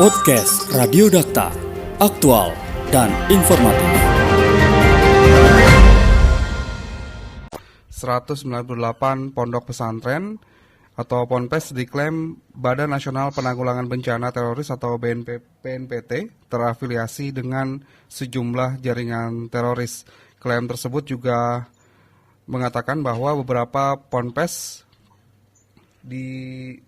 Podcast Radio Dakta, aktual dan informatif. 198 pondok pesantren atau Ponpes diklaim Badan Nasional Penanggulangan Bencana Teroris atau BNPT terafiliasi dengan sejumlah jaringan teroris. Klaim tersebut juga mengatakan bahwa beberapa Ponpes dinilai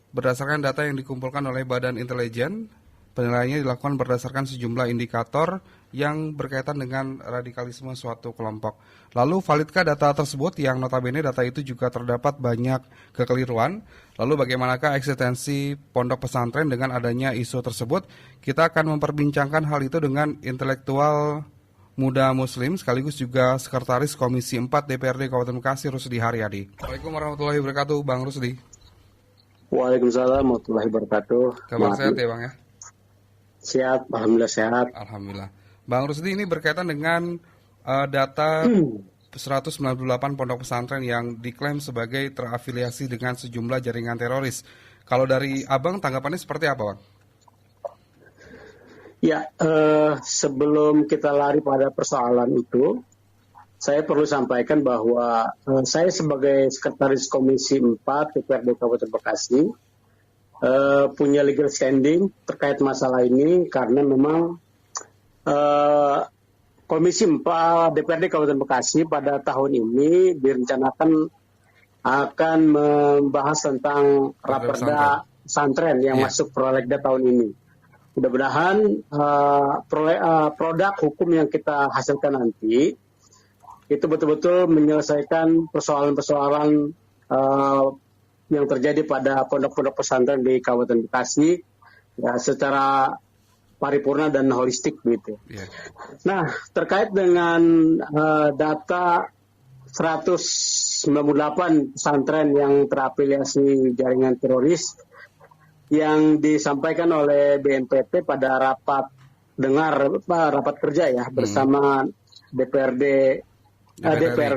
berdasarkan data yang dikumpulkan oleh Badan Intelijen. Penilaiannya dilakukan berdasarkan sejumlah indikator yang berkaitan dengan radikalisme suatu kelompok. Lalu validkah data tersebut yang notabene data itu juga terdapat banyak kekeliruan? Lalu bagaimanakah eksistensi pondok pesantren dengan adanya isu tersebut? Kita akan memperbincangkan hal itu dengan intelektual muda muslim sekaligus juga Sekretaris Komisi 4 DPRD Kabupaten Bekasi Rusdi Haryadi. Assalamualaikum warahmatullahi wabarakatuh, Bang Rusdi. Waalaikumsalam warahmatullahi wabarakatuh. Kabar sehat ya Bang ya? Sehat, alhamdulillah sehat. Alhamdulillah. Bang Rusdi, ini berkaitan dengan data 198 pondok pesantren yang diklaim sebagai terafiliasi dengan sejumlah jaringan teroris. Kalau dari Abang tanggapannya seperti apa Bang? Ya, sebelum kita lari pada persoalan itu, saya perlu sampaikan bahwa saya sebagai Sekretaris Komisi 4 DPRD Kabupaten Bekasi punya legal standing terkait masalah ini karena memang Komisi 4 DPRD Kabupaten Bekasi pada tahun ini direncanakan akan membahas tentang Raperda pesantren yang masuk prolegda tahun ini. Mudah-mudahan produk hukum yang kita hasilkan nanti itu betul-betul menyelesaikan persoalan-persoalan yang terjadi pada pondok-pondok pesantren di Kabupaten Bekasi ya, secara paripurna dan holistik gitu. Yeah. Nah, terkait dengan data 198 pesantren yang terafiliasi jaringan teroris yang disampaikan oleh BNPT pada rapat kerja ya bersama DPR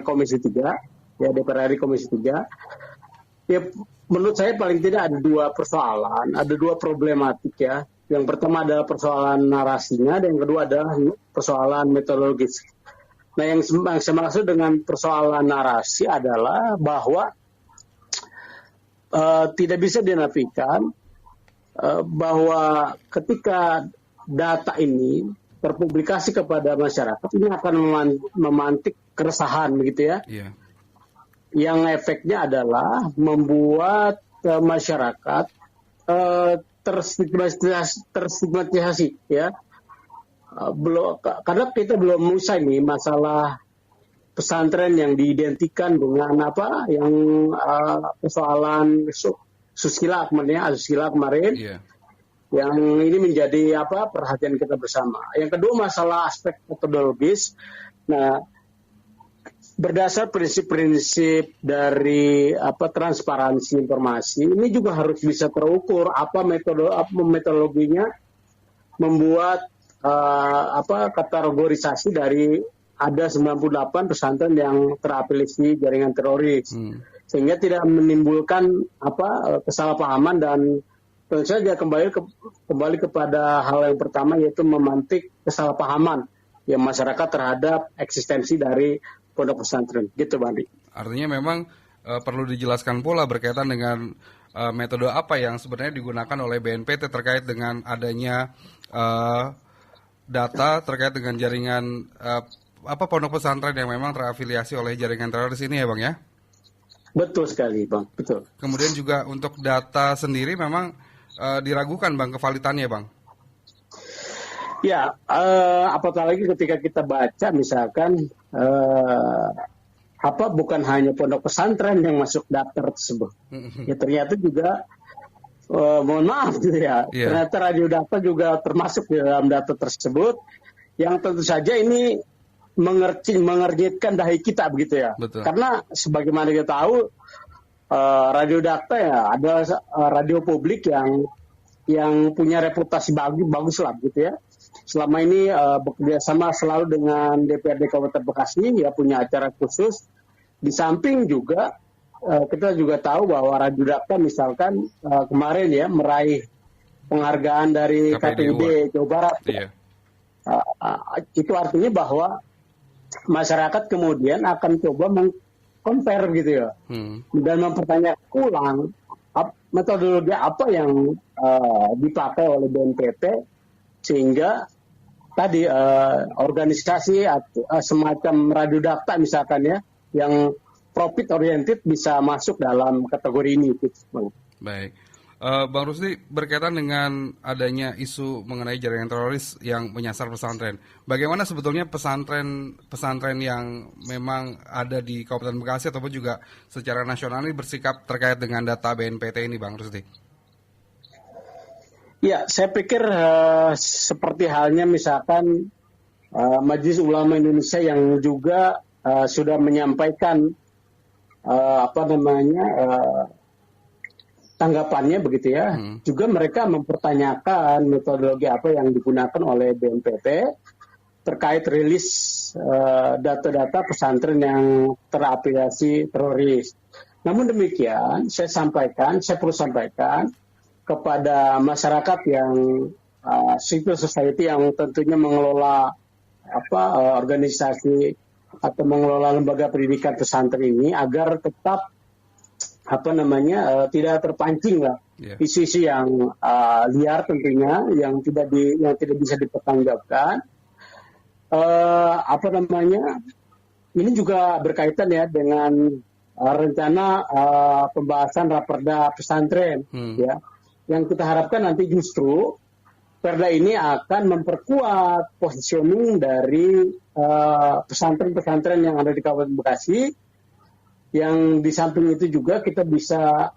Komisi 3 ya DPR RI Komisi 3 ya, menurut saya paling tidak ada dua persoalan, ada dua problematik ya. Yang pertama adalah persoalan narasinya dan yang kedua adalah persoalan metodologis. Nah, yang saya maksud dengan persoalan narasi adalah bahwa tidak bisa dinafikan bahwa ketika data ini terpublikasi kepada masyarakat ini akan memantik keresahan begitu ya. Yeah. Yang efeknya adalah membuat masyarakat terstigmatisasi ya. Karena kita belum usai nih masalah pesantren yang diidentikan dengan apa yang persoalan asusila kemarin. Yeah. Yang ini menjadi perhatian kita bersama. Yang kedua masalah aspek metodologis. Nah, berdasar prinsip-prinsip dari transparansi informasi ini juga harus bisa terukur metodologinya membuat kategorisasi dari ada 98 pesantren yang terafiliasi jaringan teroris sehingga tidak menimbulkan kesalahpahaman dan tentu saja kembali kepada hal yang pertama yaitu memantik kesalahpahaman yang masyarakat terhadap eksistensi dari pondok pesantren, gitu Bang Andi. Artinya memang perlu dijelaskan pula berkaitan dengan metode apa yang sebenarnya digunakan oleh BNPT terkait dengan adanya data terkait dengan jaringan pondok pesantren yang memang terafiliasi oleh jaringan teroris ini ya Bang ya? Betul sekali Bang, betul. Kemudian juga untuk data sendiri memang diragukan Bang kevalitannya Bang? Ya, apalagi ketika kita baca misalkan bukan hanya pondok pesantren yang masuk daftar tersebut. Ya ternyata juga mohon maaf gitu ya. Yeah. Ternyata Radio Dakta juga termasuk di dalam data tersebut yang tentu saja ini mengernyitkan dahi kita begitu ya. Betul. Karena sebagaimana kita tahu Radio Dakta ya adalah radio publik yang punya reputasi bagus lah gitu ya. Selama ini bekerja sama selalu dengan DPRD Kabupaten Bekasi ya punya acara khusus. Di samping juga kita juga tahu bahwa Radio Dakta misalkan kemarin ya meraih penghargaan dari KPUD Jawa Barat. Iya. Itu artinya bahwa masyarakat kemudian akan coba meng-compare gitu ya, dan mempertanyakan ulang metodologi apa yang dipakai oleh BNPT sehingga tadi organisasi atau semacam Radio Dakta misalkan ya yang profit oriented bisa masuk dalam kategori ini. Baik. Bang Rusdi, berkaitan dengan adanya isu mengenai jaringan teroris yang menyasar pesantren, bagaimana sebetulnya pesantren yang memang ada di Kabupaten Bekasi ataupun juga secara nasional ini bersikap terkait dengan data BNPT ini, Bang Rusdi? Ya, saya pikir seperti halnya misalkan Majelis Ulama Indonesia yang juga sudah menyampaikan tanggapannya begitu ya. Juga mereka mempertanyakan metodologi apa yang digunakan oleh BNPT terkait rilis data-data pesantren yang terafiliasi teroris. Namun demikian, saya perlu sampaikan kepada masyarakat yang civil society yang tentunya mengelola organisasi atau mengelola lembaga pendidikan pesantren ini agar tetap tidak terpancing lah isu-isu yang liar tentunya yang tidak bisa dipertanggungjawabkan. Ini juga berkaitan ya dengan rencana pembahasan Raperda pesantren ya, yang kita harapkan nanti justru Perda ini akan memperkuat positioning dari pesantren-pesantren yang ada di Kabupaten Bekasi. Yang di samping itu juga kita bisa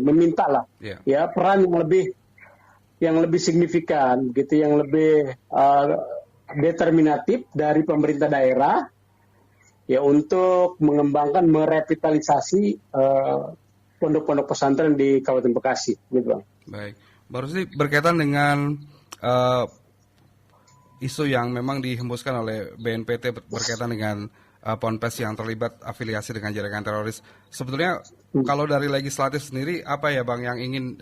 meminta lah ya peran yang lebih signifikan gitu, yang lebih determinatif dari pemerintah daerah ya untuk mengembangkan merevitalisasi pondok-pondok pesantren di Kabupaten Bekasi gitu, Bang. Baik. Baru sih berkaitan dengan isu yang memang dihembuskan oleh BNPT berkaitan dengan ponpes yang terlibat afiliasi dengan jaringan teroris. Sebetulnya kalau dari legislatif sendiri apa ya, Bang, yang ingin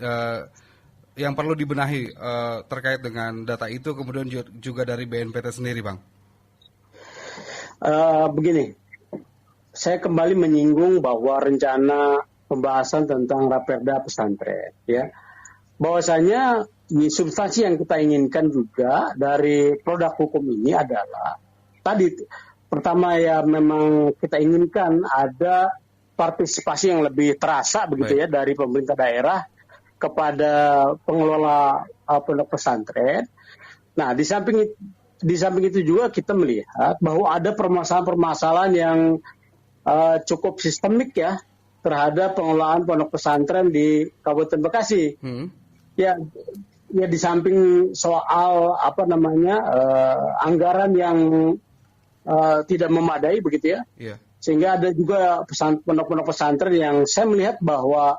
yang perlu dibenahi terkait dengan data itu, kemudian juga dari BNPT sendiri, Bang? Begini, saya kembali menyinggung bahwa rencana pembahasan tentang Raperda pesantren ya, bahwasanya substansi yang kita inginkan juga dari produk hukum ini adalah tadi pertama ya memang kita inginkan ada partisipasi yang lebih terasa begitu ya dari pemerintah daerah kepada pengelola pondok pesantren. Nah, di samping itu juga kita melihat bahwa ada permasalahan-permasalahan yang cukup sistemik ya terhadap pengelolaan pondok pesantren di Kabupaten Bekasi. Ya di samping soal anggaran yang tidak memadai begitu ya. Sehingga ada juga pondok-pondok pesantren yang saya melihat bahwa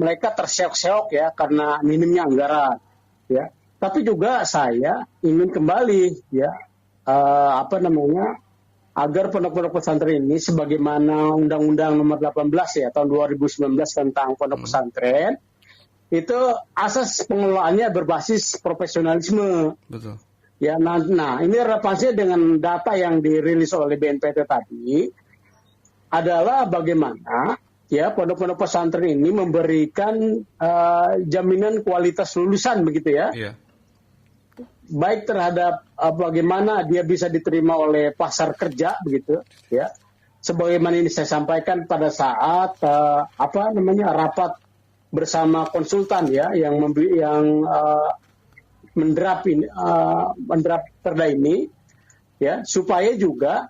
mereka terseok-seok ya karena minimnya anggaran ya. Tapi juga saya ingin kembali ya agar pondok-pondok pesantren ini sebagaimana Undang-Undang Nomor 18 ya tahun 2019 tentang pondok pesantren itu asas pengelolaannya berbasis profesionalisme. Betul. Ya, nah ini relevansinya dengan data yang dirilis oleh BNPT tadi adalah bagaimana ya pondok-pondok pesantren ini memberikan jaminan kualitas lulusan begitu ya. Yeah. Baik terhadap bagaimana dia bisa diterima oleh pasar kerja begitu ya. Sebagaimana ini saya sampaikan pada saat rapat bersama konsultan ya yang mendrap perda ini ya supaya juga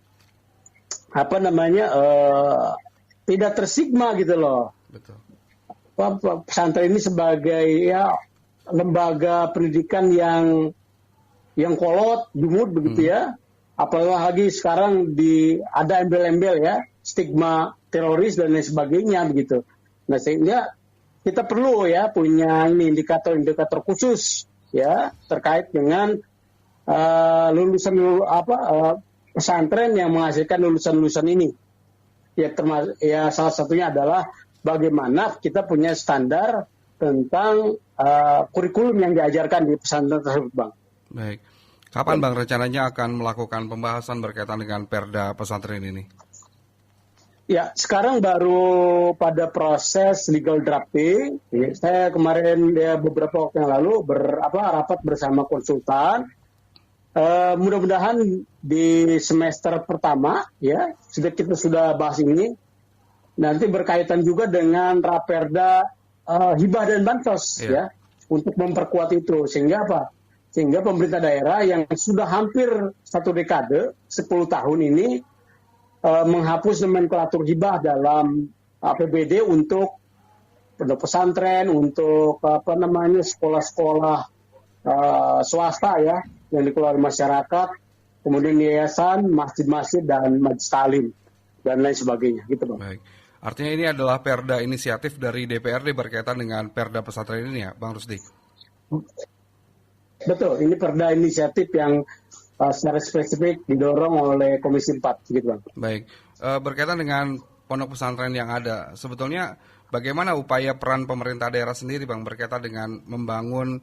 tidak tersigma gitu loh. Betul. Pesantren ini sebagai ya lembaga pendidikan yang kolot, jumud begitu ya. Apalagi sekarang ada embel-embel ya stigma teroris dan lain sebagainya begitu. Nah sehingga kita perlu ya punya indikator-indikator khusus ya terkait dengan pesantren yang menghasilkan lulusan-lulusan ini. Ya termasuk ya salah satunya adalah bagaimana kita punya standar tentang kurikulum yang diajarkan di pesantren tersebut, Bang. Baik. Kapan Bang rencananya akan melakukan pembahasan berkaitan dengan Perda pesantren ini? Ya, sekarang baru pada proses legal drafting. Saya kemarin beberapa waktu yang lalu rapat bersama konsultan. Mudah-mudahan di semester pertama ya kita sudah bahas ini. Nanti berkaitan juga dengan Raperda hibah dan bansos ya untuk memperkuat itu sehingga apa? Sehingga pemerintah daerah yang sudah hampir 1 dekade 10 tahun ini menghapus nomenklatur hibah dalam APBD untuk pondok pesantren, untuk sekolah-sekolah swasta ya yang dikelola masyarakat, kemudian yayasan, masjid-masjid dan majelis taklim dan lain sebagainya, gitu Bang. Baik. Artinya ini adalah perda inisiatif dari DPRD berkaitan dengan perda pesantren ini ya, Bang Rusdi? Betul, ini perda inisiatif yang secara spesifik didorong oleh Komisi 4, gitu Bang. Baik, berkaitan dengan pondok pesantren yang ada, sebetulnya bagaimana upaya peran pemerintah daerah sendiri Bang berkaitan dengan membangun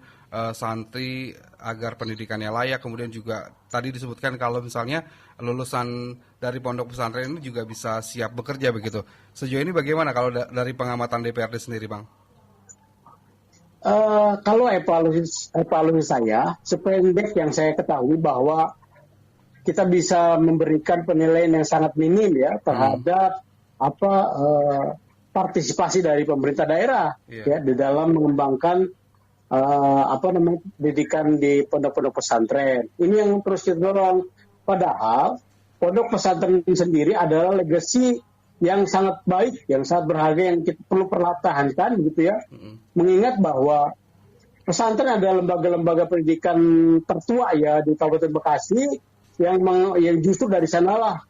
santri agar pendidikannya layak, kemudian juga tadi disebutkan kalau misalnya lulusan dari pondok pesantren ini juga bisa siap bekerja begitu. Sejauh ini bagaimana kalau dari pengamatan DPRD sendiri Bang? Kalau evaluasi saya, sependek yang saya ketahui bahwa kita bisa memberikan penilaian yang sangat minim ya terhadap partisipasi dari pemerintah daerah ya di dalam mengembangkan pendidikan di pondok-pondok pesantren. Ini yang terus kita dorong. Padahal pondok pesantren sendiri adalah legasi yang sangat baik, yang sangat berharga, yang kita perlu pertahankan gitu ya. Mengingat bahwa pesantren adalah lembaga-lembaga pendidikan tertua ya di Kabupaten Bekasi yang justru dari sanalah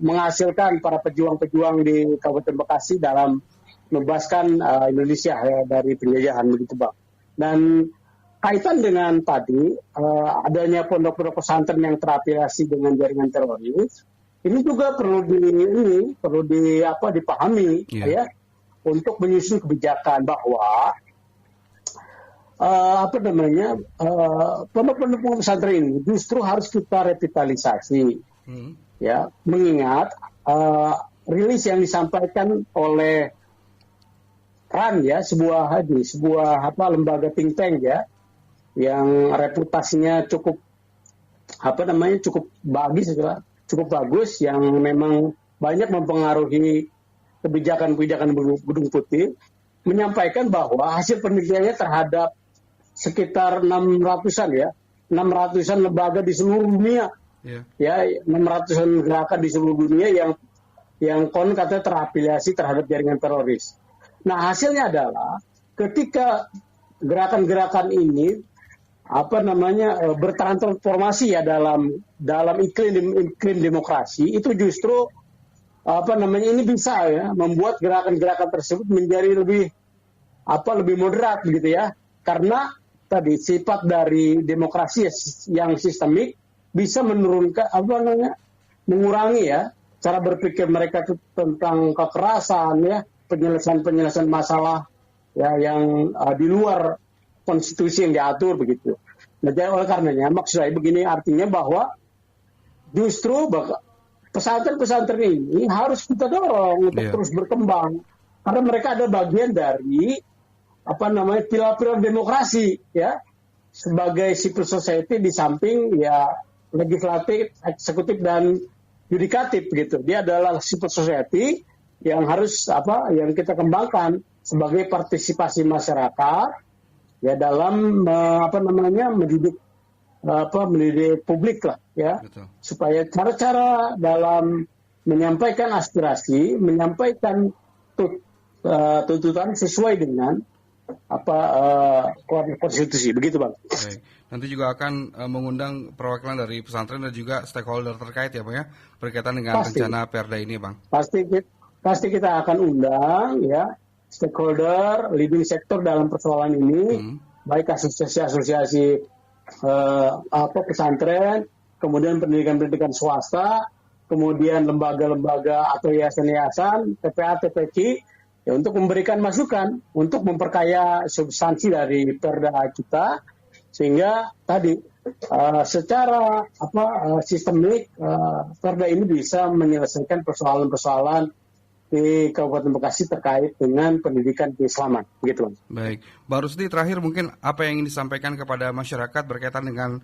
menghasilkan para pejuang-pejuang di Kabupaten Bekasi dalam membebaskan Indonesia ya, dari penjajahan begitu Bang. Dan kaitan dengan tadi adanya pondok-pondok pesantren yang terafiliasi dengan jaringan teroris, ini juga perlu dipahami ya untuk menyusun kebijakan bahwa pondok-pondok pesantren ini justru harus kita revitalisasi ya, mengingat rilis yang disampaikan oleh RAN ya, sebuah lembaga think tank ya yang reputasinya cukup bagus yang memang banyak mempengaruhi kebijakan-kebijakan Gedung Putih, menyampaikan bahwa hasil penelitiannya terhadap sekitar 600-an lembaga di seluruh dunia. Ya, 600-an gerakan di seluruh dunia yang katanya terafiliasi terhadap jaringan teroris. Nah, hasilnya adalah ketika gerakan-gerakan ini bertransformasi ya dalam iklim demokrasi, itu justru ini bisa ya membuat gerakan-gerakan tersebut menjadi lebih moderat gitu ya, karena tadi sifat dari demokrasi yang sistemik bisa menurunkan mengurangi ya cara berpikir mereka tentang kekerasan ya, penyelesaian masalah ya yang di luar konstitusi yang diatur begitu. Nah, jadi oleh karenanya maksud saya begini, artinya bahwa justru pesantren-pesantren ini harus kita dorong untuk terus berkembang karena mereka ada bagian dari pilar-pilar demokrasi ya, sebagai civil society di samping ya legislatif, eksekutif dan yudikatif gitu. Dia adalah civil society yang harus yang kita kembangkan sebagai partisipasi masyarakat ya dalam mendidik publik lah ya. Betul. Supaya cara-cara dalam menyampaikan aspirasi, menyampaikan tuntutan sesuai dengan konstitusi begitu Bang. Baik. Nanti juga akan mengundang perwakilan dari pesantren dan juga stakeholder terkait ya Bang ya, berkaitan dengan rencana Perda ini Bang. Pasti kita akan undang ya stakeholder, leading sektor dalam persoalan ini, baik asosiasi pesantren kemudian pendidikan-pendidikan swasta, kemudian lembaga-lembaga atau yayasan-yayasan, TPA, TPQ, ya untuk memberikan masukan, untuk memperkaya substansi dari perda kita, sehingga tadi secara sistemik perda ini bisa menyelesaikan persoalan-persoalan di Kabupaten Bekasi terkait dengan pendidikan keislaman, begitu. Baik, Bang Rusdi, terakhir mungkin apa yang ingin disampaikan kepada masyarakat berkaitan dengan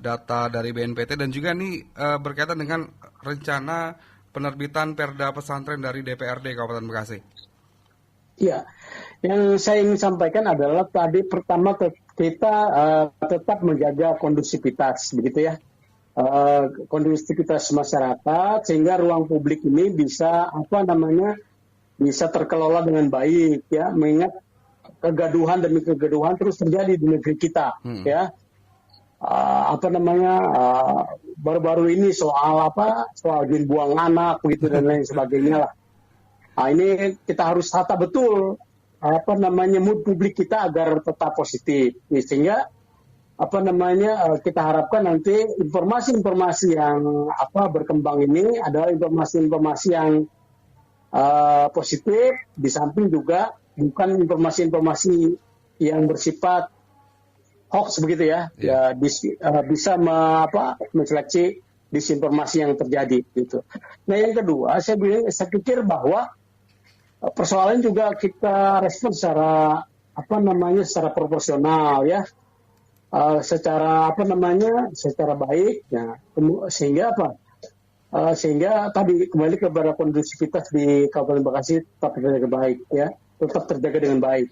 data dari BNPT dan juga nih berkaitan dengan rencana penerbitan Perda Pesantren dari DPRD Kabupaten Bekasi. Iya, yang saya ingin sampaikan adalah tadi pertama kita tetap menjaga kondusivitas, begitu ya. Kondusivitas masyarakat sehingga ruang publik ini bisa bisa terkelola dengan baik ya, mengingat kegaduhan demi kegaduhan terus terjadi di negeri kita ya. Baru-baru ini soal jin buang anak begitu dan lain sebagainya lah. Nah, ini kita harus tata betul mood publik kita agar tetap positif sehingga kita harapkan nanti informasi-informasi yang berkembang ini adalah informasi-informasi yang positif, di samping juga bukan informasi-informasi yang bersifat hoax begitu ya, bisa menseleksi disinformasi yang terjadi gitu. Nah yang kedua, saya pikir bahwa persoalan juga kita respon secara secara proporsional ya. Secara baik ya, sehingga tadi kembali kepada kondusivitas di Kabupaten Bekasi tetap terjaga dengan baik.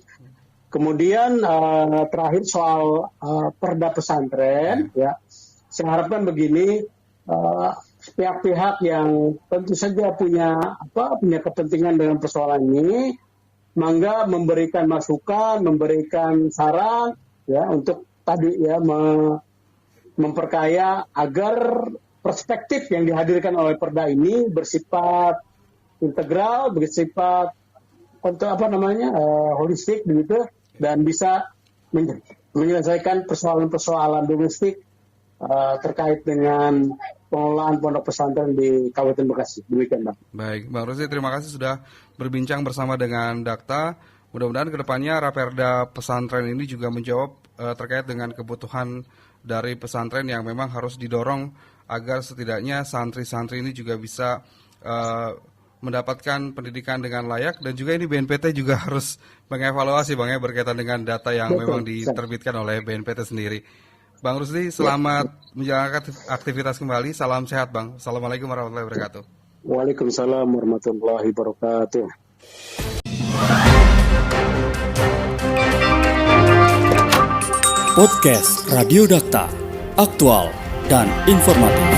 Kemudian terakhir soal perda pesantren ya, saya harapkan begini, pihak-pihak yang tentu saja punya kepentingan dengan persoalan ini, mangga memberikan masukan, memberikan saran ya untuk tadi ya memperkaya agar perspektif yang dihadirkan oleh perda ini bersifat integral, bersifat holistik begitu dan bisa menyelesaikan persoalan-persoalan domestik terkait dengan pengelolaan pondok pesantren di Kabupaten Bekasi. Demikian, Bang. Baik, Bang Rusdi, terima kasih sudah berbincang bersama dengan Dakta. Mudah-mudahan ke depannya Raperda pesantren ini juga menjawab terkait dengan kebutuhan dari pesantren yang memang harus didorong agar setidaknya santri-santri ini juga bisa mendapatkan pendidikan dengan layak, dan juga ini BNPT juga harus mengevaluasi Bang ya berkaitan dengan data yang memang diterbitkan oleh BNPT sendiri. Bang Rusdi, selamat menjalankan aktivitas kembali. Salam sehat, Bang. Assalamualaikum warahmatullahi wabarakatuh. Waalaikumsalam warahmatullahi wabarakatuh. Podcast Radio Dakta, aktual dan informatif.